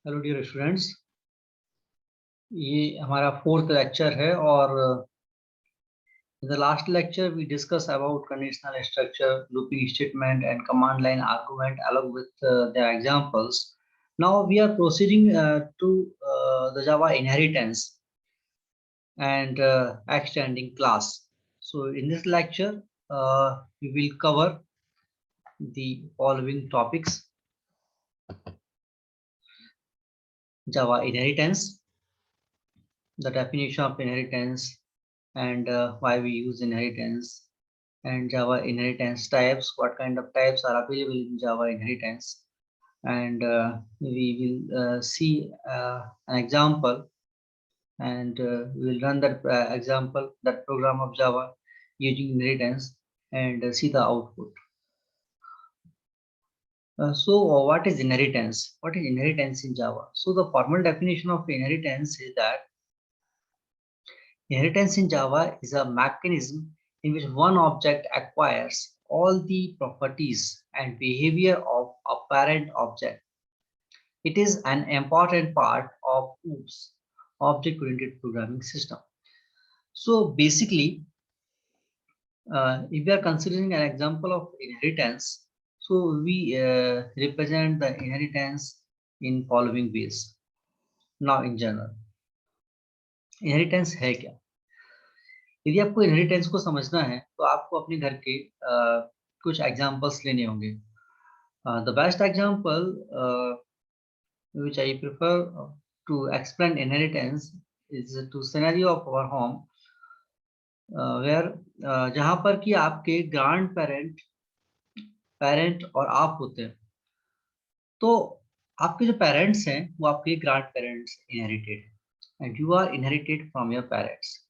Hello dear students, ये हमारा fourth lecture है और in the last lecture we discussed about conditional structure, looping statement and command line argument along with their examples. Now we are proceeding to the Java inheritance and extending class. So in this lecture we will cover the following topics: Java inheritance, the definition of inheritance, and why we use inheritance, and Java inheritance types, what kind of types are available in Java inheritance, and we will see an example, and we will run that example, that program of Java using inheritance, and see the output. So what is inheritance? What is inheritance in Java? So the formal definition of inheritance is that inheritance in Java is a mechanism in which one object acquires all the properties and behavior of a parent object. It is an important part of OOPS, object-oriented programming system. So basically, if we are considering an example of inheritance, so we represent the inheritance in following ways. Now in general, inheritance है क्या? यदि आपको inheritance को समझना है तो आपको अपने घर के कुछ एग्जांपल्स लेने होंगे. The best example which I prefer to explain inheritance is to scenario of our home where जहाँ पर कि आपके ग्रैंड पेरेंट और आप होते हैं. तो आपके जो पेरेंट्स हैं वो आपके ग्रैंड पेरेंट्स इनहेरिटेड है and you are inherited from your parents.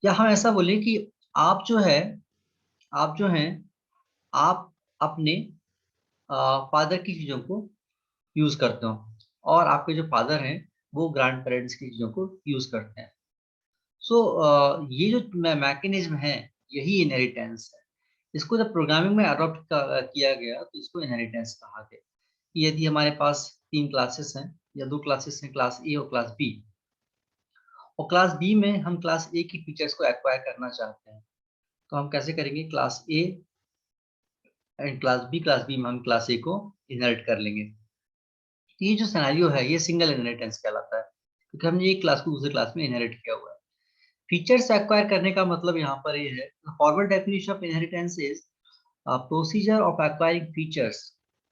या हम ऐसा बोलें कि आप जो हैं आप अपने फादर की चीजों को यूज करते हो और आपके जो फादर हैं वो ग्रैंड पेरेंट्स की चीजों को यूज करते हैं. सो ये जो मैकेनिज्म है यही इनहेरिटेंस है. इसको जब प्रोग्रामिंग में अडॉप्ट किया गया तो इसको इनहेरिटेंस कहा गया. यदि हमारे पास 3 क्लासेस हैं या 2 क्लासेस हैं, क्लास ए और क्लास बी, और क्लास बी में हम क्लास ए की फीचर्स को एक्वायर करना चाहते हैं, तो हम कैसे करेंगे? Class A and class B में हम क्लास ए को इनहेरिट कर लेंगे. ये जो सिनेरियो है ये सिंगल इनहेरिटेंस कहलाता है क्योंकि हमने एक क्लास को दूसरे क्लास में इनहेरिट किया हुआ है. फीचर्स एक्वायर करने का मतलब यहाँ पर ये है, formal definition of inheritance is procedure of acquiring features,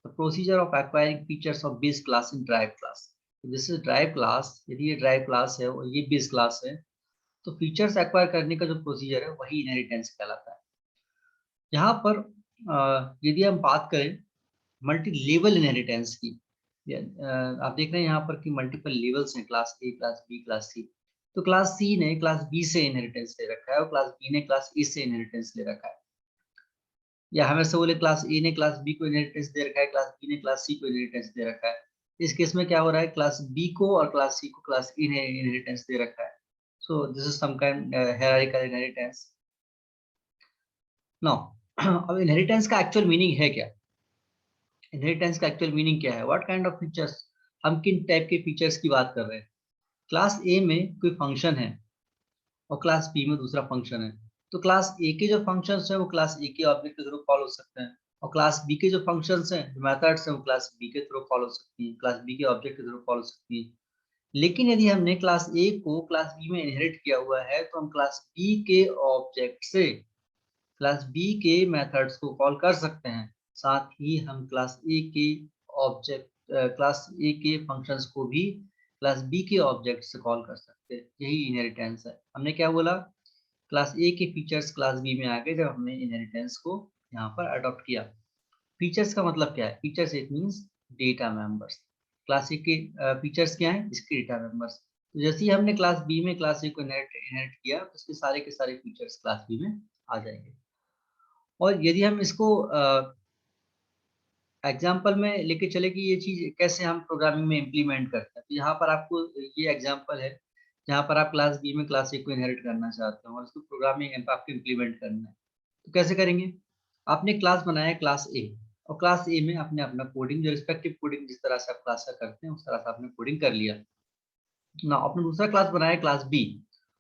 the procedure of acquiring features of base class in drive class. This is drive class. यदि ये ड्राइव क्लास है और ये बेस क्लास है तो फीचर्स एक्वायर करने का जो प्रोसीजर है वही इनहेरिटेंस कहलाता है. यहाँ पर यदि हम बात करें मल्टी लेवल इनहेरिटेंस की, आप देख रहे हैं यहाँ पर कि मल्टीपल लेवल्स हैं, class A, class B, class C. तो क्लास सी ने क्लास बी से इनहेरिटेंस ले रखा है और क्लास बी ने क्लास ए से इनहेरिटेंस ले रखा है. या हम ऐसे बोले क्लास ए ने क्लास बी को इनहेरिटेंस दे रखा है, क्लास बी ने क्लास सी को इनहेरिटेंस दे रखा है. इस केस में क्या हो रहा है? क्लास बी को और क्लास सी को क्लास ए ने इनहेरिटेंस दे रखा है. So this is some kind hierarchical inheritance. Now अब इनहेरिटेंस का एक्चुअल मीनिंग है क्या? इनहेरिटेंस का एक्चुअल मीनिंग क्या है? व्हाट काइंड ऑफ फीचर्स, हम किन टाइप के फीचर्स की बात कर रहे हैं? क्लास ए में कोई फंक्शन है और क्लास बी में दूसरा फंक्शन है, तो क्लास ए के जो फंक्शंस हैं वो क्लास ए के ऑब्जेक्ट के थ्रू कॉल हो सकते हैं और क्लास बी के जो फंक्शंस हैं, जो मेथड्स हैं, वो क्लास बी के थ्रू कॉल हो सकती हैं, क्लास बी के ऑब्जेक्ट के थ्रू कॉल हो सकती हैं. लेकिन यदि हमने क्लास ए को क्लास बी में इनहेरिट किया हुआ है तो हम क्लास बी के ऑब्जेक्ट से क्लास बी के मेथड्स को कॉल कर सकते हैं. साथ ही हम क्लास ए के ऑब्जेक्ट क्लास ए के फंक्शंस को भी क्लास बी के ऑब्जेक्ट से कॉल कर सकते हैं. यही इनहेरिटेंस है. हमने क्या बोला? क्लास ए के फीचर्स क्लास बी में आ गए जब हमने इनहेरिटेंस को यहाँ पर अडॉप्ट किया. फीचर्स का मतलब क्या है? Features it means data members. Class ए के फीचर्स क्या है? इसके डेटा मेंबर्स. तो जैसे ही हमने क्लास बी में क्लास ए को इनहेरिट किया तो उसके सारे के सारे फीचर्स क्लास बी में आ जाएंगे. और यदि हम इसको एग्जाम्पल में लेके चले कि ये चीज कैसे हम प्रोग्रामिंग में इम्प्लीमेंट करते हैं, तो यहाँ पर आपको ये एग्जाम्पल है जहाँ पर आप क्लास बी में क्लास ए को इनहेरिट करना चाहते हो और इसको प्रोग्रामिंग आपको इम्प्लीमेंट करना है. तो कैसे करेंगे? आपने क्लास बनाया क्लास ए और क्लास ए में आपने अपना कोडिंग, जो रिस्पेक्टिव कोडिंग जिस तरह से आप क्लास का करते हैं उस तरह से आपने कोडिंग कर लिया ना। आपने दूसरा क्लास बनाया क्लास बी,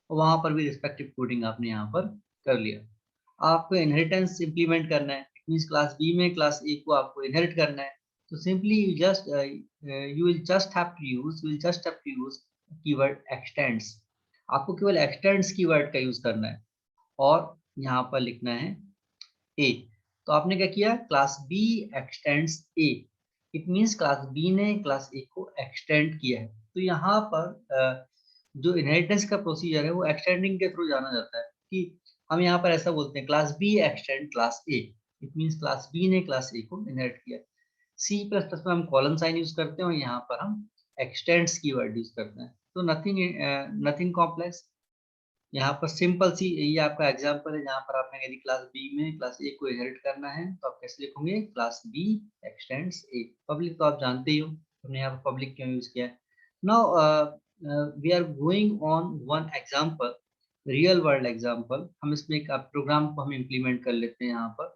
और वहां पर भी रिस्पेक्टिव कोडिंग आपने यहाँ पर कर लिया। आपको इनहेरिटेंस इंप्लीमेंट करना है, इट मींस क्लास बी में क्लास ए को आपको इनहेरिट करना है। तो simply you will just have to use keyword extends. आपको केवल एक्सटेंड्स कीवर्ड का यूज करना है और यहाँ पर लिखना है ए। तो आपने क्या किया, class B extends A, it means class B ने क्लास ए को एक्सटेंड किया है। तो यहाँ पर जो इनहेरिटेंस का प्रोसीजर है वो एक्सटेंडिंग के थ्रू जाना जाता है, कि हम यहाँ पर ऐसा बोलते हैं class B extend class A, it means class B ने क्लास ए को इनहेरिट किया। सी प्लस प्लस में हम कॉलन साइन यूज करते हैं और यहाँ पर हम एक्सटेंड्स कीवर्ड यूज करते हैं। तो नथिंग कॉम्प्लेक्स, यहाँ पर सिंपल सी ये आपका एग्जांपल है जहाँ पर आपने यदि क्लास बी में क्लास ए को इनहेरिट करना है तो आप कैसे लिखोगे, क्लास बी एक्सटेंड्स ए। पब्लिक तो आप जानते ही हो, हमने यहाँ पर पब्लिक क्यों यूज किया है। Now we are going on one example, real world example. हम इसमें एक प्रोग्राम को हम इम्प्लीमेंट कर लेते हैं यहाँ पर,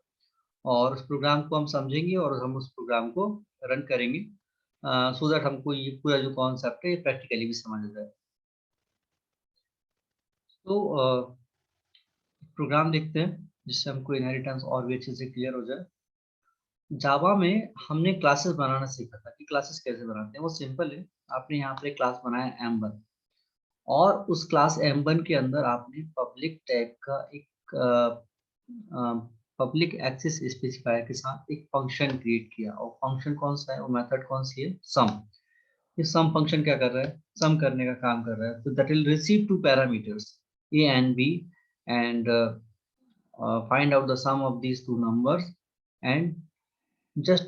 और उस प्रोग्राम को हम समझेंगे और हम उस प्रोग्राम को रन करेंगे सो दैट हमको ये पूरा जो कॉन्सेप्ट है प्रैक्टिकली भी समझ आ जाए। तो प्रोग्राम देखते हैं जिससे हमको इनहेरिटेंस और भी अच्छे से क्लियर हो जाए। जावा में हमने क्लासेस बनाना सीखा था कि क्लासेस कैसे बनाते हैं। वो सिंपल है, आपने यहाँ पर एक क्लास बनाया m1, और उस क्लास m1 के अंदर आपने पब्लिक टैग का एक पब्लिक एक्सेस स्पेसिफायर के साथ एक फंक्शन क्रिएट किया। और फंक्शन कौन सा है, वो मेथड कौन सी है, सम। ये सम फंक्शन क्या कर रहा है, सम करने का काम कर रहा है। तो that will receive two parameters a and b, and find out the sum of these two numbers, and just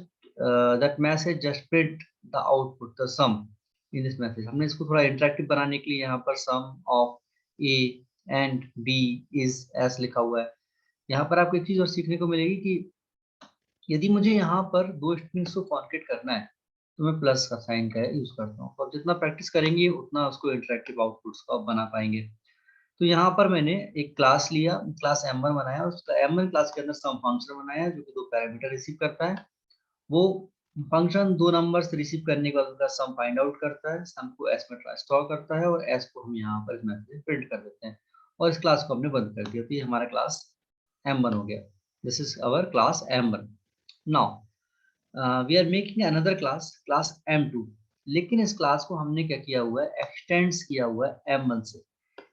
that message just print the output, the sum in this message। हमने इसको थोड़ा इंटरेक्टिव बनाने के लिए यहाँ पर sum of a and b is as लिखा हुआ है। यहाँ पर आपको एक चीज और सीखने को मिलेगी कि यदि मुझे यहाँ पर दो स्ट्रिंग्स को कॉन्केट करना है तो मैं प्लस का साइन का यूज करता हूँ, और जितना प्रैक्टिस करेंगे उतना उसको इंटरेक्टिव आउटपुट्स को आप बना पाएंगे। तो यहाँ पर मैंने एक क्लास लिया, क्लास m1 बनाया, उस m1 क्लास के अंदर सम फंक्शन बनाया जो कि दो पैरामीटर रिसीव करता है। वो फंक्शन दो नंबर से रिसीव करने के बाद उनका सम फाइंड आउट करता है, सम को एस में स्टोर करता है, और एस को हम यहाँ पर इस मैसेज प्रिंट कर देते हैं, और इस क्लास को हमने बंद कर दिया। तो ये हमारा क्लास m1 हो गया। This is our class m1। Now we are making another class, class m2। लेकिन इस क्लास को हमने क्या किया हुआ है, एक्सटेंड्स किया हुआ है m1 से।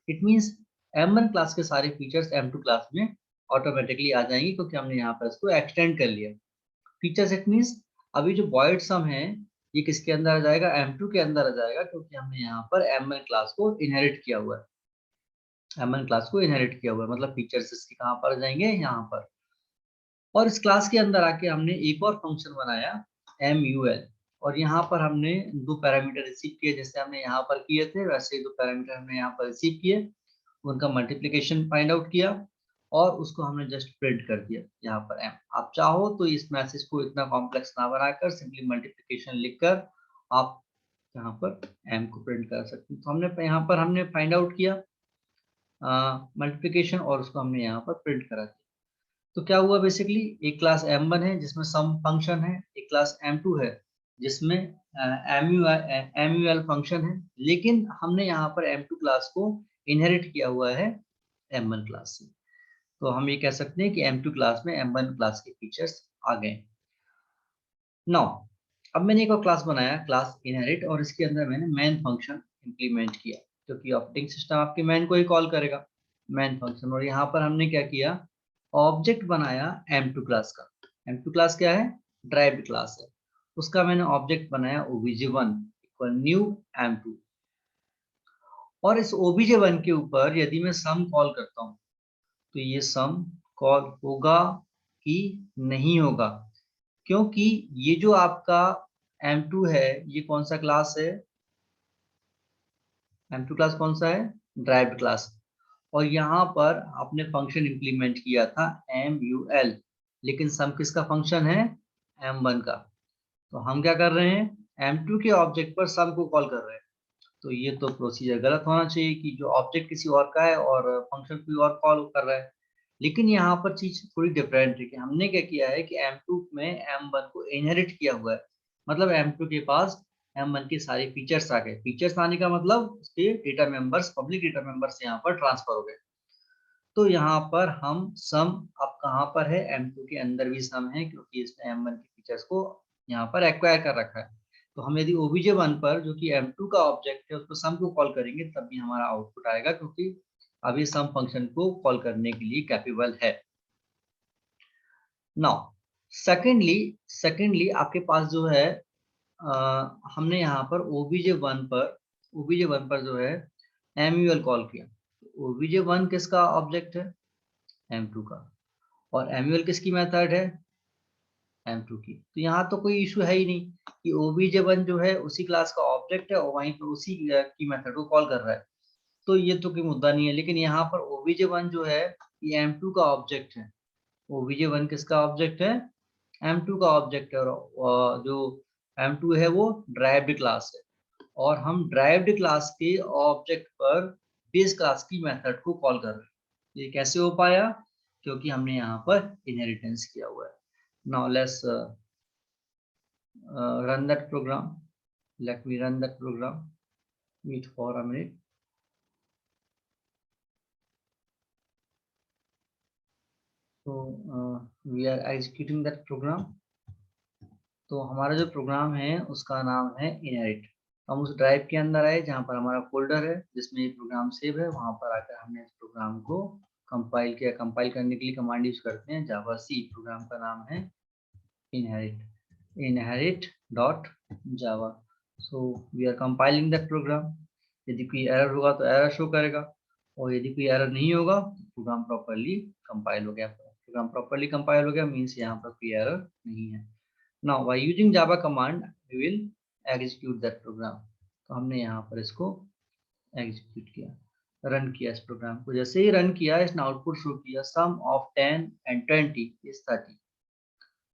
इट मींस m1 क्लास के सारे फीचर्स m2 क्लास में ऑटोमेटिकली आ जाएंगे, क्योंकि हमने यहाँ पर इसको एक्सटेंड कर लिया। फीचर्स इट मींस अभी जो बॉयड सम है ये किसके अंदर आ जाएगा, m2 के अंदर आ जाएगा, क्योंकि हमने यहाँ पर m1 क्लास को इनहेरिट किया हुआ है। m1 क्लास को इनहेरिट किया हुआ है, मतलब फीचर्स इसके कहाँ पर आ जाएंगे, यहाँ पर। और इस क्लास के अंदर आके हमने एक और फंक्शन बनाया mul, और यहाँ पर हमने दो पैरामीटर रिसीव किए, जैसे हमने यहाँ पर किए थे वैसे ही दो पैरामीटर हमने यहाँ पर रिसीव किए, उनका मल्टीप्लिकेशन फाइंड आउट किया, और उसको हमने जस्ट प्रिंट कर दिया यहाँ पर m। आप चाहो तो इस मैसेज को इतना कॉम्प्लेक्स ना बनाकर सिंपली मल्टीप्लिकेशन लिखकर आप यहाँ पर m को प्रिंट कर सकते हैं। तो हमने यहाँ पर हमने फाइंड आउट किया मल्टीप्लिकेशन, और उसको हमने यहाँ पर प्रिंट करा दिया। तो क्या हुआ, बेसिकली एक क्लास m1 है जिसमें सम फंक्शन है, एक क्लास m2 है जिसमें mul फंक्शन है, लेकिन हमने यहाँ पर m2 क्लास को इनहेरिट किया हुआ है m1 क्लास से। तो हम ये कह सकते हैं कि m2 क्लास में m1 क्लास के फीचर्स आ गए। नाउ अब मैंने एक और क्लास बनाया, क्लास इनहेरिट, और इसके अंदर मैंने मैन फंक्शन इंप्लीमेंट किया, क्योंकि ऑपरेटिंग सिस्टम आपके मैन को ही कॉल करेगा, मैन फंक्शन। और यहाँ पर हमने क्या किया, ऑब्जेक्ट बनाया m2 क्लास का। m2 क्लास क्या है, ड्राइव्ड क्लास है, उसका मैंने ऑब्जेक्ट बनाया obj1 इक्वल न्यू m2। और इस obj1 के ऊपर यदि मैं सम कॉल करता हूँ तो ये सम कॉल होगा कि नहीं होगा, क्योंकि ये जो आपका m2 है ये कौन सा क्लास है, m2 क्लास कौन सा है, ड्राइव्ड क्लास। और यहाँ पर आपने फंक्शन इंप्लीमेंट किया था mul, लेकिन सम किसका फंक्शन है, m1 का। तो हम क्या कर रहे हैं, m2 के ऑब्जेक्ट पर सम को कॉल कर रहे हैं। तो ये तो प्रोसीजर गलत होना चाहिए कि जो ऑब्जेक्ट किसी और का है और फंक्शन कोई और कॉल कर रहा है। लेकिन यहाँ पर चीज थोड़ी डिफरेंट है कि हमने क्या किया है कि M2 में M1 को इनहेरिट किया हुआ है। मतलब M2 के पास M1 की सारी फीचर्स आ गए। फीचर्स आने का मतलब उसके data members, public data members यहाँ पर ट्रांसफर हो गए। तो यहाँ पर हम सम अब कहाँ पर है, M2 के अंदर भी सम है, क्योंकि इसने M1 की फीचर्स को यहाँ पर एक्वायर कर रखा है। तो हम यदि obj1 पर, जो कि M2 का ऑब्जेक्ट है, उसको सम को कॉल करेंगे तब भी हमारा आउटपुट आएगा, क्योंकि अभी सम फंक्शन को कॉल करने के लिए कैपेबल है। नाउ सेकेंडली आपके पास जो है हमने यहाँ पर obj1 पर जो है mul कॉल किया। obj1 किसका ऑब्जेक्ट है, M2 का, और mul किसकी मेथड है, M2 की। तो यहाँ तो कोई इशू है ही नहीं कि obj1 जो है उसी क्लास का ऑब्जेक्ट है और वहीं पर उसी की मेथड को कॉल कर रहा है, तो ये तो कोई मुद्दा नहीं है। लेकिन यहाँ पर obj1 जो है ये M2 का ऑब्जेक्ट है। obj1 किसका ऑब्जेक्ट है, M2 का ऑब्जेक्ट है, और जो M2 है वो ड्राइव्ड क्लास है, और हम ड्राइव्ड क्लास के ऑब्जेक्ट पर बेस क्लास की मेथड को कॉल कर रहे हैं। ये कैसे हो पाया, क्योंकि हमने यहाँ पर इनहेरिटेंस किया हुआ है। Now let's run that program. Let me run that program. Wait for a minute. So we are executing that program. तो हमारा जो प्रोग्राम है उसका नाम है इनहेरिट। हम उस ड्राइव के अंदर आए जहाँ पर हमारा फोल्डर है जिसमें ये प्रोग्राम सेव है, वहाँ पर आकर हमने इस प्रोग्राम को कंपाइल किया। कंपाइल करने के लिए कमांड यूज करते हैं जावा सी। प्रोग्राम का नाम है inherit dot Java. So we are compiling that program. यदि कोई एरर होगा तो एरर शो करेगा, और यदि कोई एरर नहीं होगा तो प्रोग्राम प्रॉपर्ली कंपाइल हो गया। प्रोग्राम प्रॉपर्ली कंपाइल हो गया मीन्स यहाँ पर कोई एरर नहीं है। Now by using Java command we will execute that program। तो हमने यहाँ पर इसको एग्जीक्यूट किया, रन किया इस प्रोग्राम को। जैसे ही रन किया इसने आउटपुट शो किया सम of 10 and 20 is 30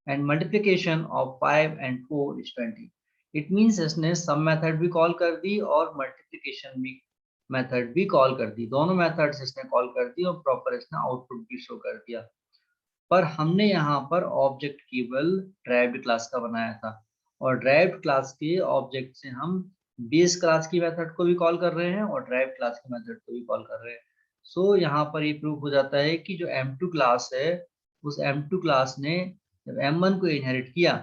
and multiplication of 5 and 4 is 20। It means इसने सम मेथड भी कॉल कर दी और मल्टीप्लिकेशन भी मेथड भी कॉल कर दी। दोनों मेथड्स इसने कॉल कर दी और प्रॉपर इसने आउटपुट भी शो कर दिया। पर हमने यहाँ पर ऑब्जेक्ट केवल ड्राइव्ड क्लास का बनाया था, और ड्राइव्ड क्लास के ऑब्जेक्ट से हम बेस क्लास की मेथड को भी कॉल कर रहे हैं और ड्राइव्ड क्लास की मेथड को भी कॉल कर रहे हैं। सो यहाँ पर ये प्रूफ हो जाता है कि जो M2 क्लास है उस M2 क्लास ने जब M1 को इनहेरिट किया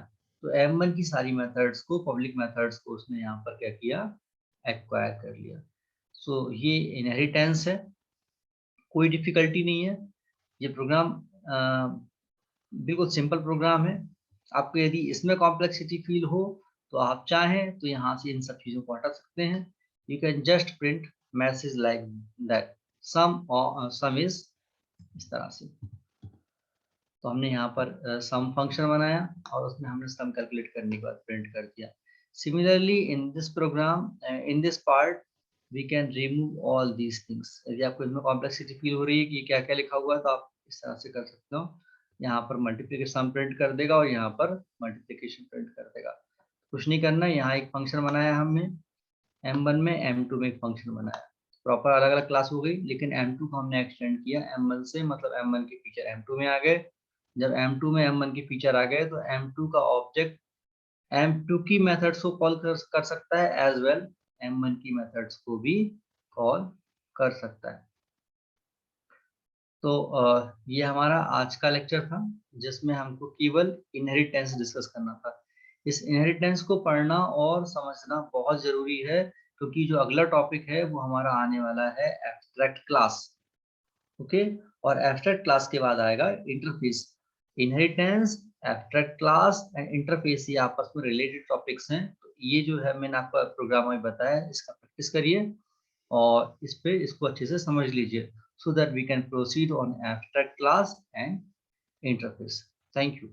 तो M1 की सारी मेथड्स को, पब्लिक मेथड्स को उसने यहाँ पर क्या किया, एक्वायर कर लिया। सो ये इनहेरिटेंस है, कोई डिफिकल्टी नहीं है। ये प्रोग्राम बिल्कुल सिंपल प्रोग्राम है। आपको यदि इसमें कॉम्प्लेक्सिटी फील हो तो आप चाहें तो यहाँ से इन सब चीज़ों को हटा सकते हैं। You can just print message like that some is, इस तरह से। तो हमने यहाँ पर सम फंक्शन बनाया और उसमें हमने सम कैलकुलेट करने के बाद प्रिंट कर दिया। Similarly in this program, in this part we can remove all these things. यदि आपको इसमें कॉम्प्लेक्सिटी फील हो रही है कि क्या क्या लिखा हुआ है तो आप इस तरह से कर सकते हो। यहाँ पर मल्टीप्लिकेशन प्रिंट कर देगा और यहाँ पर मल्टीप्लिकेशन प्रिंट कर देगा। कुछ नहीं करना, यहाँ एक फंक्शन बनाया हमने M1 में, M2 में एक फंक्शन बनाया। प्रॉपर अलग अलग क्लास हो गई, लेकिन M2 को हमने एक्सटेंड किया M1 से, मतलब M1 के फीचर M2 में आ गए। जब M2 में M1 के फीचर आ गए तो M2 का ऑब्जेक्ट M2 की मेथड्स को कॉल कर सकता है, एज वेल M1 की मेथड्स को भी कॉल कर सकता है। तो ये हमारा आज का लेक्चर था जिसमें हमको केवल इनहेरिटेंस डिस्कस करना था। इस इनहेरिटेंस को पढ़ना और समझना बहुत जरूरी है, क्योंकि जो अगला टॉपिक है वो हमारा आने वाला है एब्स्ट्रैक्ट क्लास। ओके, और एब्स्ट्रैक्ट क्लास के बाद आएगा interface. Inheritance, abstract class and interface ये आपस में रिलेटेड टॉपिक्स हैं। तो ये जो है मैंने आपको प्रोग्राम में बताया, इसका प्रैक्टिस करिए और इसको अच्छे से समझ लीजिए, so that we can proceed on abstract class and interface. Thank you.